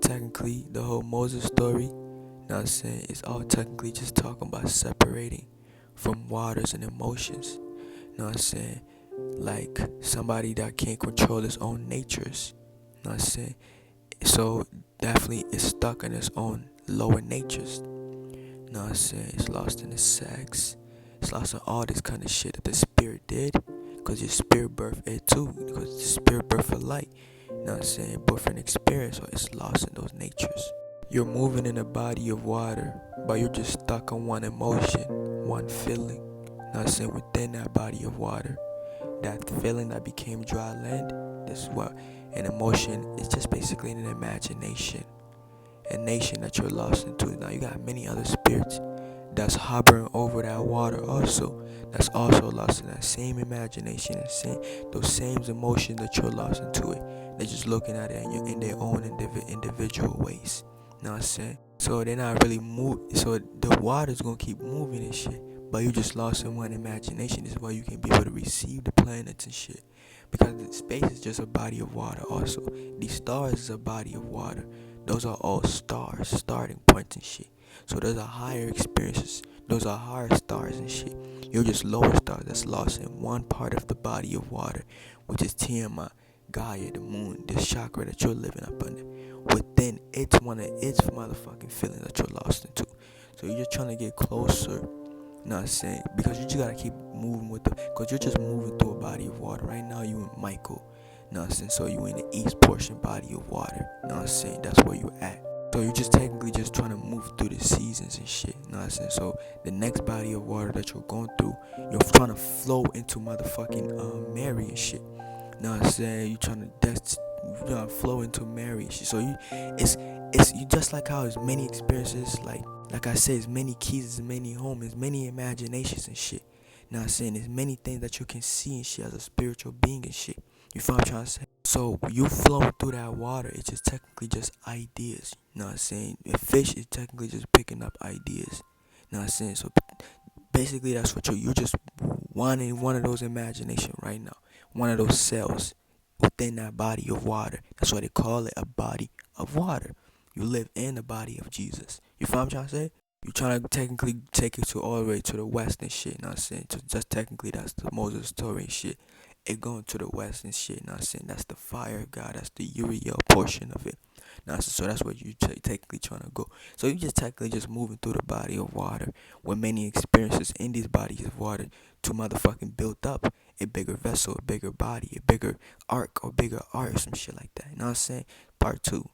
technically the whole Moses story, know what I'm saying, it's all technically just talking about separating from waters and emotions. Know what I'm saying? Like somebody that can't control his own natures. Know what I'm saying? So definitely is stuck in his own lower natures. Know what I'm saying? It's lost in the sex. It's lost in all this kind of shit that the spirit did. Because your spirit birth it too. Because the spirit birth of light. Know what I'm saying? But for an experience, so it's lost in those natures. You're moving in a body of water, but you're just stuck on one emotion, one feeling. Know what I'm saying? Within that body of water. That feeling that became dry land, this is what an emotion is, just basically an imagination, a nation that you're lost into. Now you got many other spirits that's hovering over that water also, that's also lost in that same imagination and same those same emotions that you're lost into it. They're just looking at it in their own individual ways. You know what I'm saying? So they're not really so the water's gonna keep moving and shit, but you just lost in one imagination. This is why you can be able to receive the planets and shit, because the space is just a body of water also. The stars is a body of water. Those are all stars, starting points and shit. So those are higher experiences. Those are higher stars and shit. You're just lower stars that's lost in one part of the body of water, which is Tiamat, Gaia, the moon, this chakra that you're living up under. Within it's one of its motherfucking feelings that you're lost into. So you're just trying to get closer. You know what I'm saying? Because you just gotta keep moving with because you're just moving through a body of water. Right now you in Michael. You know what I'm saying? So you in the east portion body of water. You know what I'm saying? That's where you at. So you're just technically just trying to move through the seasons and shit. You know what I'm saying? So the next body of water that you're going through, you're trying to flow into motherfucking Mary and shit. You know what I'm saying? You trying to flow into Mary and shit. So it's you just like how there's many experiences, like I said, there's many keys, there's many homes, there's many imaginations and shit. You know what I'm saying? There's many things that you can see and shit as a spiritual being and shit. You feel what I'm trying to say? So you flowing through that water, it's just technically just ideas. You know what I'm saying? A fish is technically just picking up ideas. You know what I'm saying? So basically that's what you're just wanting one of those imagination right now. One of those cells within that body of water. That's why they call it a body of water. You live in the body of Jesus. You feel what I'm trying to say? You're trying to technically take it to all the way to the west and shit. You know what I'm saying? So just technically that's the Moses story and shit. It going to the west and shit. You know what I'm saying? That's the fire of God. That's the Uriel portion of it. Now, so that's what you technically trying to go. So you just technically just moving through the body of water with many experiences in these bodies of water to motherfucking build up a bigger vessel, a bigger body, a bigger arc or bigger art or some shit like that. You know what I'm saying? Part 2.